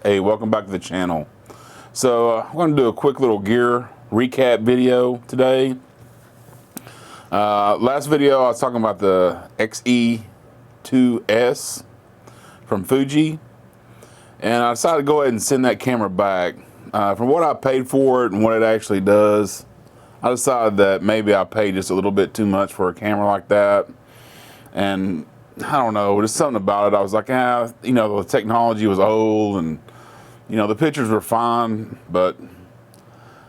Hey, welcome back to the channel. So I'm going to do a quick little gear recap video today. Last video I was talking about the XE2S from Fuji, and I decided to go ahead and send that camera back. From what I paid for it and what it actually does, I decided that maybe I paid just a little bit too much for a camera like that. And I don't know, just something about it. I was like, the technology was old and the pictures were fine, but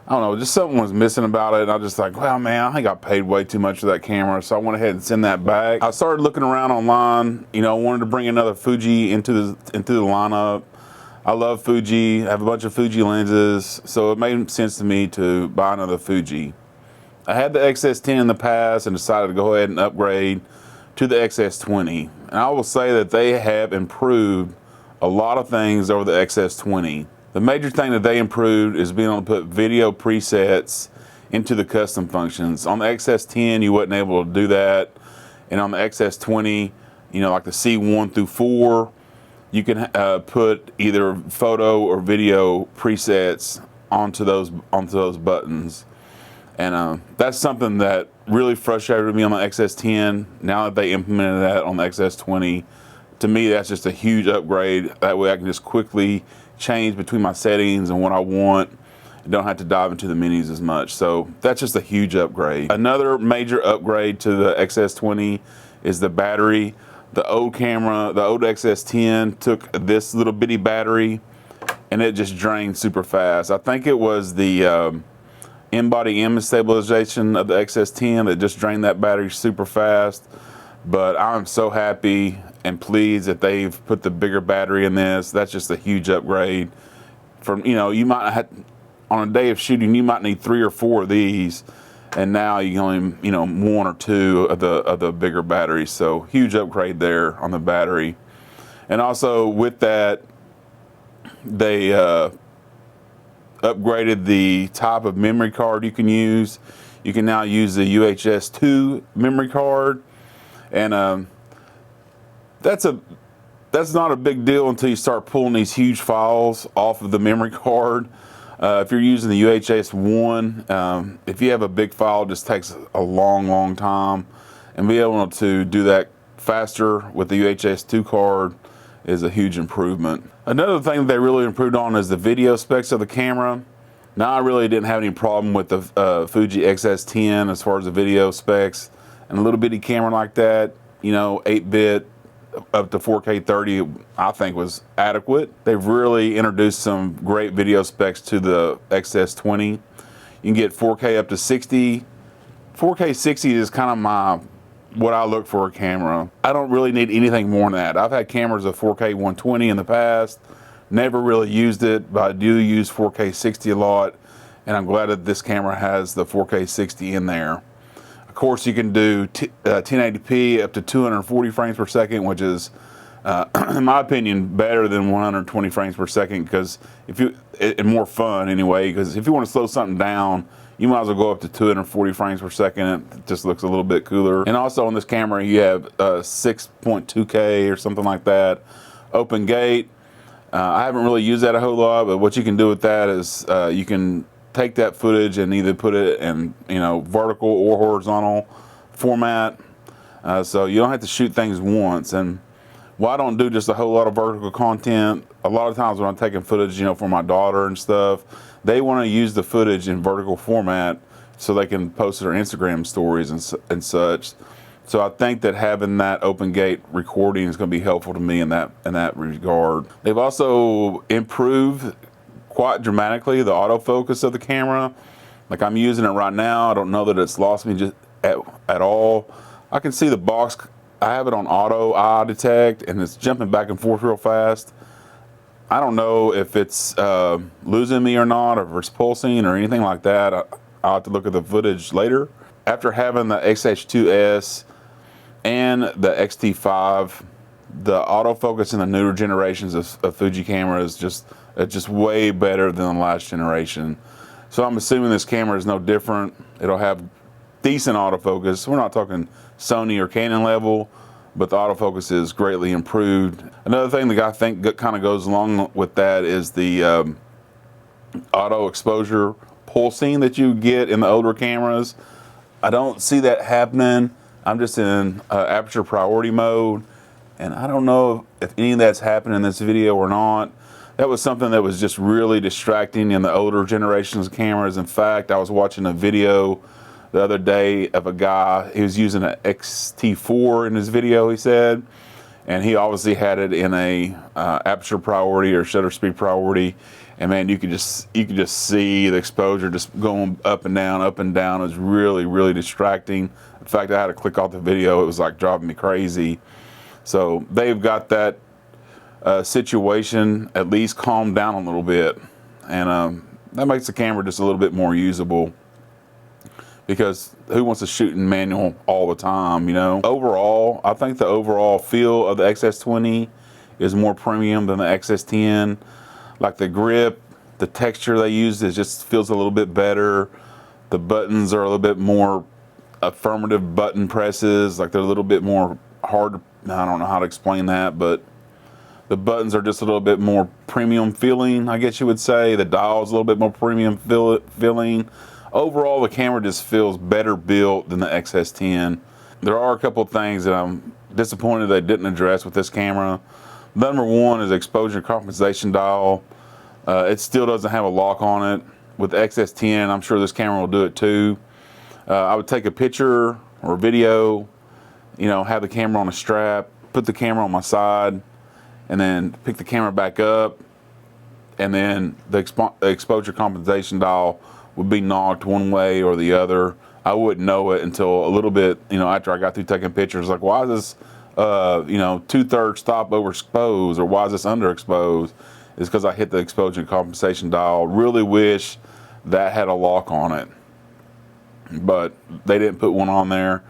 I don't know, just something was missing about it. And I was just like, well, man, I think I paid way too much for that camera. So I went ahead and sent that back. I started looking around online, wanted to bring another Fuji into the lineup. I love Fuji. I have a bunch of Fuji lenses, so it made sense to me to buy another Fuji. I had the XS10 in the past and decided to go ahead and upgrade to the XS20. And I will say that they have improved a lot of things over the XS20. The major thing that they improved is being able to put video presets into the custom functions. On the XS10, you wasn't able to do that. And on the XS20, like the C1 through 4, you can put either photo or video presets onto those buttons. And that's something that really frustrated me on the XS10. Now that they implemented that on the XS20, to me that's just a huge upgrade. That way I can just quickly change between my settings and what I want. I don't have to dive into the menus as much. So that's just a huge upgrade. Another major upgrade to the XS20 is the battery. The old camera, the old XS10 took this little bitty battery and it just drained super fast. I think it was the in-body image stabilization of the XS10 that just drained that battery super fast. But I'm so happy and pleased that they've put the bigger battery in this. That's just a huge upgrade. From you might have, on a day of shooting, you might need 3 or 4 of these, and now you only 1 or 2 of the bigger batteries. So huge upgrade there on the battery. And also with that, they upgraded the type of memory card you can use. You can now use the UHS 2 memory card, and that's not a big deal until you start pulling these huge files off of the memory card. If you're using the UHS 1, if you have a big file, it just takes a long time, and being able to do that faster with the UHS 2 card is a huge improvement. Another thing that they really improved on is the video specs of the camera. Now, I really didn't have any problem with the Fuji X-S10 as far as the video specs, and a little bitty camera like that, 8-bit up to 4K 30, I think was adequate. They've really introduced some great video specs to the XS20. You can get 4K up to 60. 4K 60 is kind of what I look for a camera. I don't really need anything more than that. I've had cameras of 4K 120 in the past, never really used it, but I do use 4K 60 a lot, and I'm glad that this camera has the 4K 60 in there. Of course, you can do 1080p up to 240 frames per second, which is, in my opinion, better than 120 frames per second, because and more fun anyway, because if you want to slow something down, you might as well go up to 240 frames per second. It just looks a little bit cooler. And also on this camera, you have 6.2K or something like that. Open gate. I haven't really used that a whole lot, but what you can do with that is you can take that footage and either put it in vertical or horizontal format. So you don't have to shoot things once. And while I don't do just a whole lot of vertical content, a lot of times when I'm taking footage, for my daughter and stuff, they want to use the footage in vertical format so they can post their Instagram stories and such. So I think that having that open gate recording is going to be helpful to me in that regard. They've also improved quite dramatically the autofocus of the camera. Like, I'm using it right now. I don't know that it's lost me just at all. I can see the box. I have it on auto eye detect, and it's jumping back and forth real fast. I don't know if it's losing me or not, or if it's pulsing or anything like that. I'll have to look at the footage later. After having the XH2S and the X-T5, the autofocus in the newer generations of Fuji cameras is just way better than the last generation. So I'm assuming this camera is no different. It'll have decent autofocus. We're not talking Sony or Canon level, but the autofocus is greatly improved. Another thing that I think kind of goes along with that is the auto exposure pulsing that you get in the older cameras. I don't see that happening. I'm just in aperture priority mode, and I don't know if any of that's happened in this video or not. That was something that was just really distracting in the older generations of cameras. In fact, I was watching a video the other day of a guy, he was using an XT4 in his video, he said, and he obviously had it in a aperture priority or shutter speed priority, and man, you could just see the exposure just going up and down, up and down. It was really distracting. In fact, I had to click off the video. It was like driving me crazy. So they've got that situation at least calmed down a little bit, and that makes the camera just a little bit more usable, because who wants to shoot in manual all the time, you know? Overall, I think the overall feel of the XS20 is more premium than the XS10. Like the grip, the texture they use just feels a little bit better. The buttons are a little bit more affirmative button presses, like they're a little bit more hard. I don't know how to explain that, but the buttons are just a little bit more premium feeling, I guess you would say. The dial's a little bit more premium feeling. Overall, the camera just feels better built than the XS10. There are a couple of things that I'm disappointed they didn't address with this camera. Number one is exposure compensation dial. It still doesn't have a lock on it. With the XS10, I'm sure this camera will do it too. I would take a picture or a video, you know, have the camera on a strap, put the camera on my side, and then pick the camera back up, and then the exposure compensation dial would be knocked one way or the other. I wouldn't know it until a little bit, you know, after I got through taking pictures. Like, why is this, you know, 2/3 stop overexposed, or why is this underexposed? It's because I hit the exposure compensation dial. Really wish that had a lock on it, but they didn't put one on there.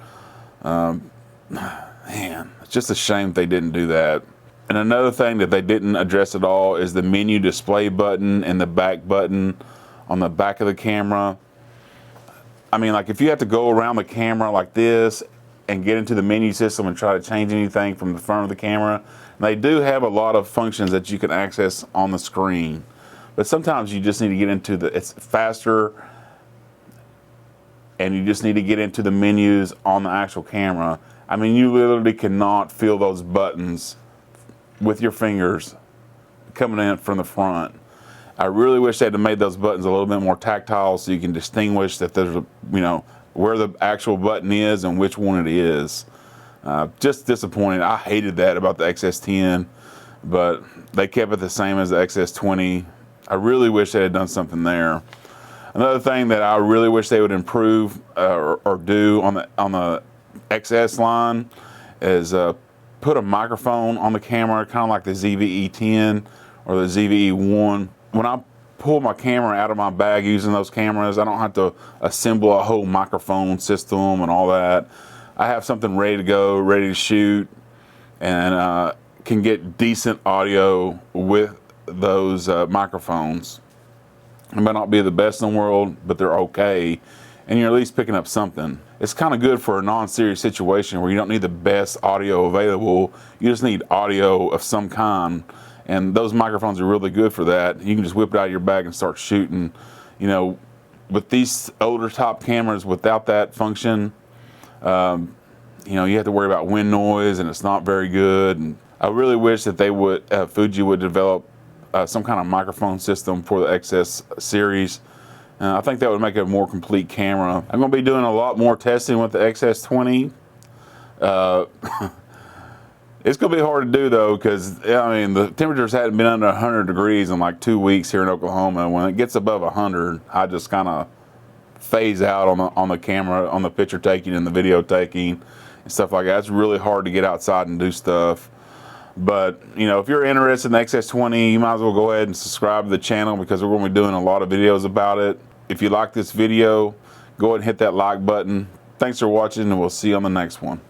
Man, it's just a shame they didn't do that. And another thing that they didn't address at all is the menu display button and the back button on the back of the camera. I mean, like if you have to go around the camera like this and get into the menu system and try to change anything from the front of the camera, they do have a lot of functions that you can access on the screen. But sometimes you just need to get into it's faster, and you just need to get into the menus on the actual camera. I mean, you literally cannot feel those buttons with your fingers coming in from the front. I really wish they'd have made those buttons a little bit more tactile, so you can distinguish that there's, you know, where the actual button is and which one it is. Just disappointing. I hated that about the XS10, but they kept it the same as the XS20. I really wish they had done something there. Another thing that I really wish they would improve or do on the XS line is put a microphone on the camera, kind of like the ZVE10 or the ZVE1. When I pull my camera out of my bag using those cameras, I don't have to assemble a whole microphone system and all that. I have something ready to go, ready to shoot, and can get decent audio with those microphones. It might not be the best in the world, but they're okay, and you're at least picking up something. It's kind of good for a non-serious situation where you don't need the best audio available. You just need audio of some kind, and those microphones are really good for that. You can just whip it out of your bag and start shooting. You know, with these older top cameras without that function, you know, you have to worry about wind noise, and it's not very good. And I really wish that they would, Fuji would develop some kind of microphone system for the XS series. I think that would make it a more complete camera. I'm going to be doing a lot more testing with the XS20. It's going to be hard to do though, because I mean the temperatures hadn't been under 100 degrees in like 2 weeks here in Oklahoma. When it gets above 100, I just kind of phase out on the camera, on the picture taking and the video taking and stuff like that. It's really hard to get outside and do stuff. But you know, if you're interested in the XS20, you might as well go ahead and subscribe to the channel, because we're going to be doing a lot of videos about it. If you like this video, go ahead and hit that like button. Thanks for watching, and we'll see you on the next one.